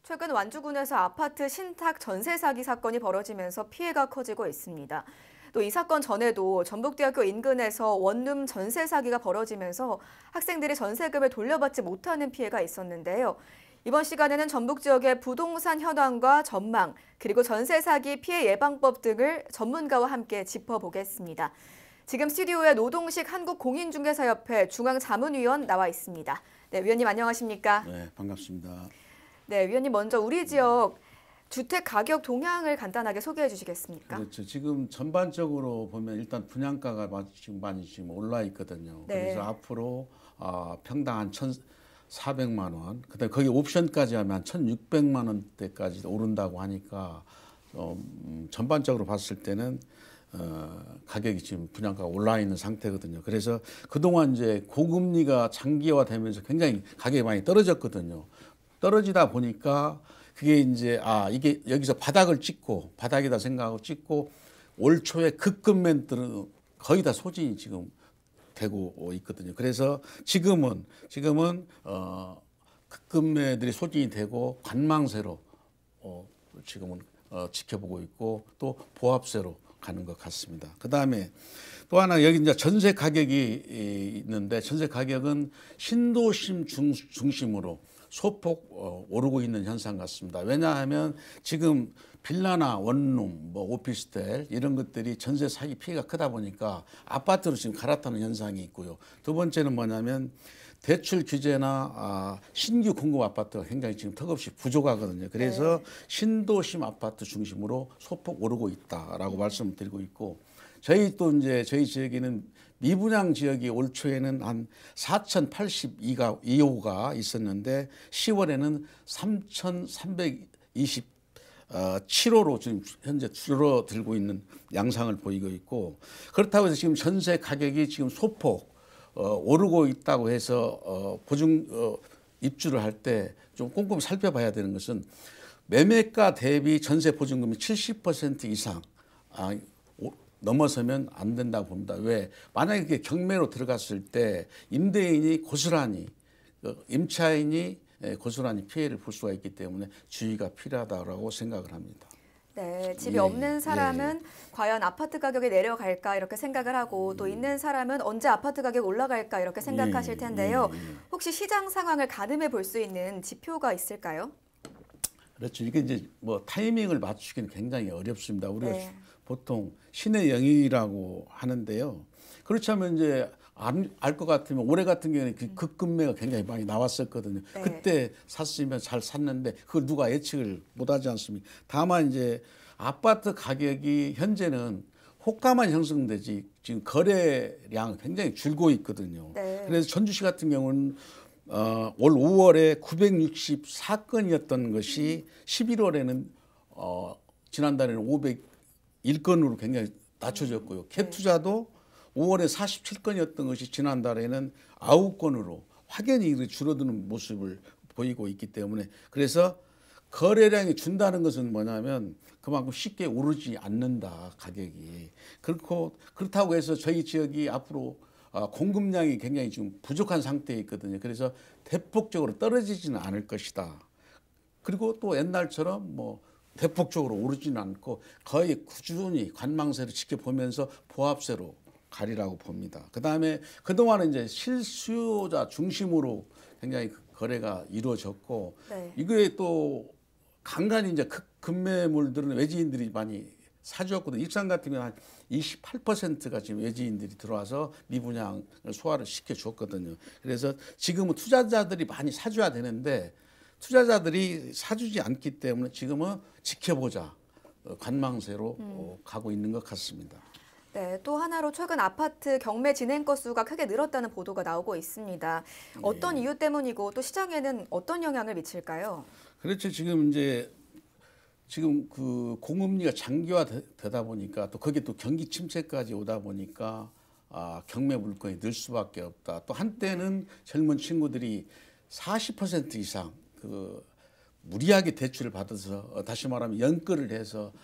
최근 완주군에서 아파트 신탁 전세 사기 사건이 벌어지면서 피해가 커지고 있습니다. 또 이 사건 전에도 전북대학교 인근에서 원룸 전세 사기가 벌어지면서 학생들이 전세금을 돌려받지 못하는 피해가 있었는데요. 이번 시간에는 전북 지역의 부동산 현황과 전망, 그리고 전세 사기 피해 예방법 등을 전문가와 함께 짚어보겠습니다. 지금 스튜디오에 노동식 한국공인중개사협회 중앙자문위원 나와 있습니다. 네, 위원님 안녕하십니까? 네, 반갑습니다. 네, 위원님 먼저 우리 지역 주택 가격 동향을 간단하게 소개해 주시겠습니까? 그렇죠. 지금 전반적으로 보면 일단 분양가가 지금 많이 올라 있거든요. 네. 그래서 앞으로 평당 한 1,400만 원, 그다음에 거기 옵션까지 하면 한 1,600만 원대까지 오른다고 하니까 전반적으로 봤을 때는 가격이 지금 분양가가 올라 있는 상태거든요. 그래서 그동안 이제 고금리가 장기화되면서 굉장히 가격이 많이 떨어졌거든요. 떨어지다 보니까 그게 이제 이게 여기서 바닥을 찍고 바닥이다 생각하고 찍고 올 초에 급급매들은 거의 다 소진이 지금 되고 있거든요. 그래서 지금은 급급매들이 소진이 되고 관망세로 지금은 지켜보고 있고 또 보합세로 가는 것 같습니다. 그 다음에 또 하나 여기 이제 전세 가격이 있는데 전세 가격은 신도심 중심으로 소폭 오르고 있는 현상 같습니다. 왜냐하면 지금 빌라나 원룸, 오피스텔 이런 것들이 전세 사기 피해가 크다 보니까 아파트로 지금 갈아타는 현상이 있고요. 두 번째는 뭐냐면 대출 규제나 신규 공급 아파트가 굉장히 지금 턱없이 부족하거든요. 그래서 신도심 아파트 중심으로 소폭 오르고 있다라고 말씀드리고 있고 저희 지역에는 미분양 지역이 올 초에는 한 4,082호가 있었는데 10월에는 3,327호로 지금 현재 줄어들고 있는 양상을 보이고 있고 그렇다고 해서 지금 전세 가격이 지금 소폭 오르고 있다고 해서 보증 입주를 할 때 좀 꼼꼼히 살펴봐야 되는 것은 매매가 대비 전세 보증금이 70% 이상 넘어서면 안 된다고 봅니다. 왜? 만약에 그게 경매로 들어갔을 때 임대인이 고스란히 임차인이 고스란히 피해를 볼 수가 있기 때문에 주의가 필요하다고 생각을 합니다. 네, 집이 없는 사람은 과연 아파트 가격이 내려갈까 이렇게 생각을 하고 또 있는 사람은 언제 아파트 가격이 올라갈까 이렇게 생각하실 텐데요. 혹시 시장 상황을 가늠해 볼 수 있는 지표가 있을까요? 그렇죠. 이게 이제 타이밍을 맞추기는 굉장히 어렵습니다. 우리가 보통 신의 영역이라고 하는데요. 그렇다면 이제 알 것 같으면 올해 같은 경우에는 그 급급매가 굉장히 많이 나왔었거든요. 그때 샀으면 잘 샀는데 그걸 누가 예측을 못하지 않습니까? 다만 이제 아파트 가격이 현재는 호가만 형성되지 지금 거래량 굉장히 줄고 있거든요. 그래서 전주시 같은 경우는 올 5월에 964건이었던 것이 11월에는 지난달에는 501건으로 굉장히 낮춰졌고요. 갭투자도 5월에 47건이었던 것이 지난달에는 9건으로 확연히 줄어드는 모습을 보이고 있기 때문에 그래서 거래량이 준다는 것은 뭐냐면 그만큼 쉽게 오르지 않는다 가격이. 그렇다고 해서 저희 지역이 앞으로 공급량이 굉장히 지금 부족한 상태에 있거든요. 그래서 대폭적으로 떨어지지는 않을 것이다. 그리고 또 옛날처럼 대폭적으로 오르지는 않고 거의 꾸준히 관망세를 지켜보면서 보합세로 가리라고 봅니다. 그다음에 그동안은 이제 실수요자 중심으로 굉장히 거래가 이루어졌고 이거에 또 간간히 이제 급매물들은 외지인들이 많이 사주었거든요. 익산 같은 경우는 한 28%가 지금 외지인들이 들어와서 미분양을 소화를 시켜줬거든요. 그래서 지금은 투자자들이 많이 사줘야 되는데 투자자들이 사주지 않기 때문에 지금은 지켜보자 관망세로 가고 있는 것 같습니다. 네, 또 하나로 최근 아파트 경매 진행 건수가 크게 늘었다는 보도가 나오고 있습니다. 어떤 이유 때문이고 또 시장에는 어떤 영향을 미칠까요? 그렇죠. 지금 그 공금리가 장기화되다 보니까 또 거기에 또 경기 침체까지 오다 보니까 경매 물건이 늘 수밖에 없다. 또 한때는 젊은 친구들이 40% 이상 무리하게 대출을 받아서 다시 말하면 연끌을 해서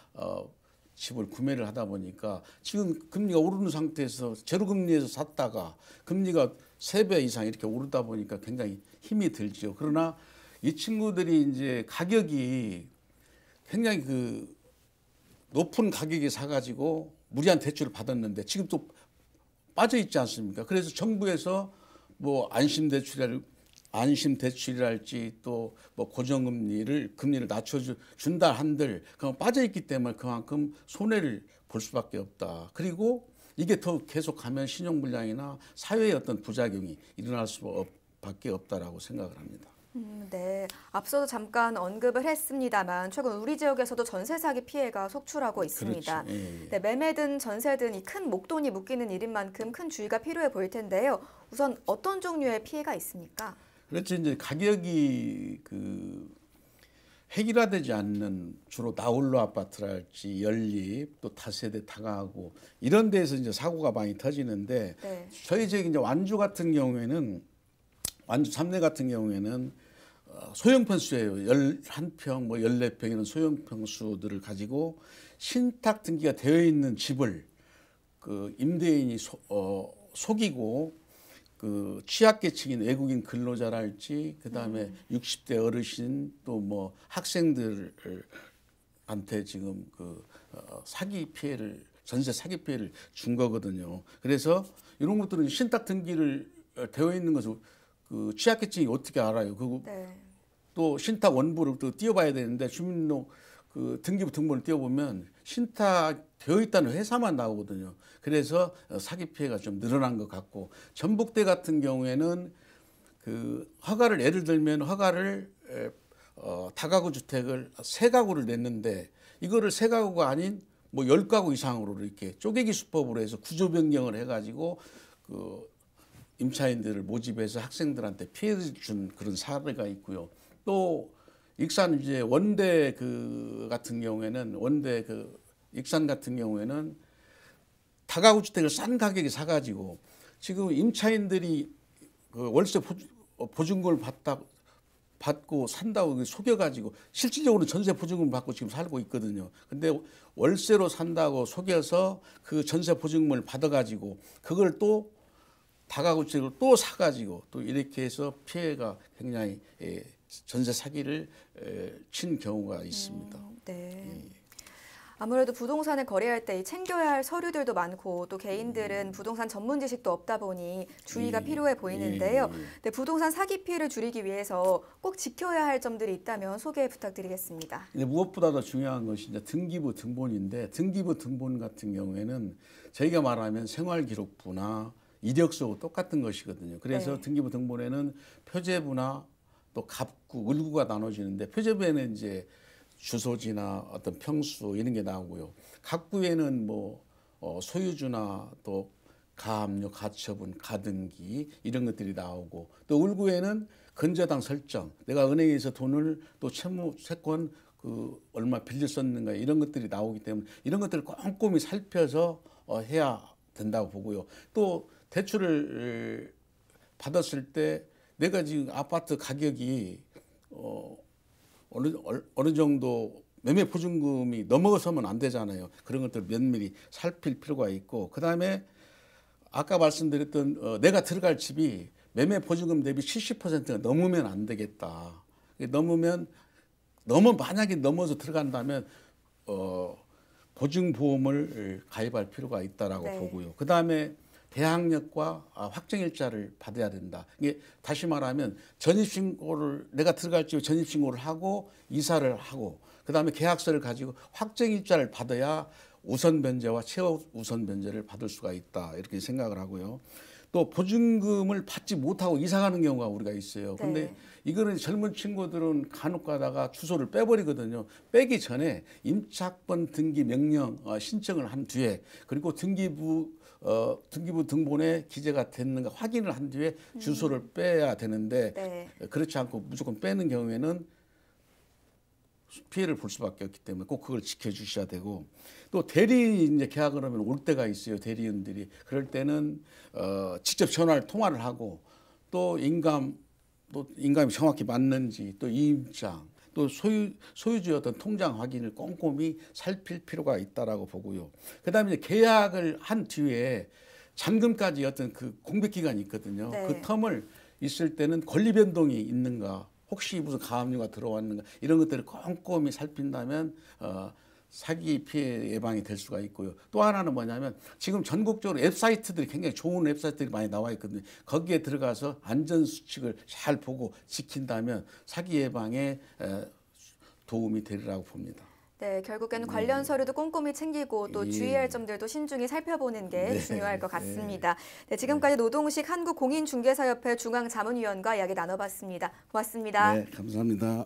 집을 구매를 하다 보니까 지금 금리가 오르는 상태에서 제로금리에서 샀다가 금리가 3배 이상 이렇게 오르다 보니까 굉장히 힘이 들죠. 그러나 이 친구들이 이제 가격이 굉장히 그 높은 가격에 사가지고 무리한 대출을 받았는데 지금 또 빠져 있지 않습니까? 그래서 정부에서 뭐 안심 대출이랄지 또 뭐 고정금리를 낮춰준다 한들 그만 빠져 있기 때문에 그만큼 손해를 볼 수밖에 없다. 그리고 이게 더 계속하면 신용불량이나 사회의 어떤 부작용이 일어날 수밖에 없다라고 생각을 합니다. 네, 앞서도 잠깐 언급을 했습니다만 최근 우리 지역에서도 전세 사기 피해가 속출하고 있습니다. 그렇죠. 예, 예. 네, 매매든 전세든 이 큰 목돈이 묶이는 일인 만큼 큰 주의가 필요해 보일 텐데요. 우선 어떤 종류의 피해가 있습니까? 그렇죠. 이제 가격이 그 획일화되지 않는 주로 나홀로 아파트랄지 연립 또 다세대 다가구 이런 데에서 이제 사고가 많이 터지는데 네. 저희 지역 이제 완주 같은 경우에는 완주 3내 같은 경우에는 소형평 수예요. 11평, 뭐 14평 이런 소형평 수들을 가지고 신탁 등기가 되어 있는 집을 그 임대인이 속이고 그 취약계층인 외국인 근로자랄지 그다음에 60대 어르신 또 뭐 학생들한테 지금 그 사기 피해를 전세 사기 피해를 준 거거든요. 그래서 이런 것들은 신탁 등기를 되어 있는 것을 그 취약계층이 어떻게 알아요? 그리고 네. 또 신탁 원부를 또 띄워봐야 되는데 주민등록 그 등기부 등본을 띄워보면 신탁 되어 있다는 회사만 나오거든요. 그래서 사기 피해가 좀 늘어난 것 같고 전북대 같은 경우에는 그 허가를 예를 들면 허가를 다가구 주택을 3가구를 냈는데 이거를 3가구가 아닌 뭐 10가구 이상으로 이렇게 쪼개기 수법으로 해서 구조 변경을 해가지고 그 임차인들을 모집해서 학생들한테 피해를 준 그런 사례가 있고요. 또 익산 이제 원대 그 같은 경우에는 원대 그 익산 같은 경우에는 다가구 주택을 싼 가격에 사가지고 지금 임차인들이 그 월세 보증금을 받고 산다고 속여가지고 실질적으로 전세 보증금을 받고 지금 살고 있거든요. 근데 월세로 산다고 속여서 그 전세 보증금을 받아가지고 그걸 또 다가구 주택을 또 사가지고 또 이렇게 해서 피해가 굉장히 전세 사기를 친 경우가 있습니다. 네. 아무래도 부동산을 거래할 때 챙겨야 할 서류들도 많고 또 개인들은 부동산 전문 지식도 없다 보니 주의가 필요해 보이는데요. 네, 부동산 사기 피해를 줄이기 위해서 꼭 지켜야 할 점들이 있다면 소개 부탁드리겠습니다. 무엇보다 더 중요한 것이 이제 등기부 등본인데 등기부 등본 같은 경우에는 저희가 말하면 생활기록부나 이력서하고 똑같은 것이거든요. 그래서 네. 등기부 등본에는 표제부나 또 갑구, 을구가 나눠지는데 표제부에는 이제 주소지나 어떤 평수 이런 게 나오고요. 갑구에는 뭐 소유주나 또 가압류, 가처분, 가등기 이런 것들이 나오고 또 을구에는 근저당 설정, 내가 은행에서 돈을 또 채무, 채권 그 얼마 빌려 썼는가 이런 것들이 나오기 때문에 이런 것들을 꼼꼼히 살펴서 해야 된다고 보고요. 또 대출을 받았을 때 내가 지금 아파트 가격이 어느 정도 매매 보증금이 넘어서면 안 되잖아요. 그런 것들 면밀히 살필 필요가 있고 그다음에 아까 말씀드렸던 내가 들어갈 집이 매매 보증금 대비 70%가 넘으면 안 되겠다. 만약에 넘어서 들어간다면 보증보험을 가입할 필요가 있다라고 네. 보고요. 그다음에 대항력과 확정일자를 받아야 된다. 이게 다시 말하면 전입신고를 내가 들어갈 집에 전입신고를 하고 이사를 하고 그다음에 계약서를 가지고 확정일자를 받아야 우선 변제와 최우선 변제를 받을 수가 있다. 이렇게 생각을 하고요. 또 보증금을 받지 못하고 이사 가는 경우가 우리가 있어요. 근데 네. 이거는 젊은 친구들은 간혹 가다가 주소를 빼버리거든요. 빼기 전에 임차권 등기 명령 신청을 한 뒤에 그리고 등기부 등본에 기재가 됐는가 확인을 한 뒤에 주소를 빼야 되는데 네. 그렇지 않고 무조건 빼는 경우에는 피해를 볼 수밖에 없기 때문에 꼭 그걸 지켜주셔야 되고 또 대리 이제 계약을 하면 올 때가 있어요. 대리인들이 그럴 때는 직접 통화를 하고 또 인감이 정확히 맞는지 또 이임장 또 소유주의 어떤 통장 확인을 꼼꼼히 살필 필요가 있다라고 보고요. 그다음에 이제 계약을 한 뒤에 잔금까지 어떤 그 공백 기간이 있거든요. 네. 그 텀을 있을 때는 권리 변동이 있는가 혹시 무슨 가압류가 들어왔는가 이런 것들을 꼼꼼히 살핀다면 사기 피해 예방이 될 수가 있고요. 또 하나는 뭐냐면 지금 전국적으로 웹사이트들이 굉장히 좋은 웹사이트들이 많이 나와 있거든요. 거기에 들어가서 안전 수칙을 잘 보고 지킨다면 사기 예방에 도움이 되리라고 봅니다. 네, 결국에는 관련 서류도 꼼꼼히 챙기고 또 주의할 점들도 신중히 살펴보는 게 중요할 것 같습니다. 네, 지금까지 노동식 한국공인중개사협회 중앙자문위원과 이야기 나눠봤습니다. 고맙습니다. 네, 감사합니다.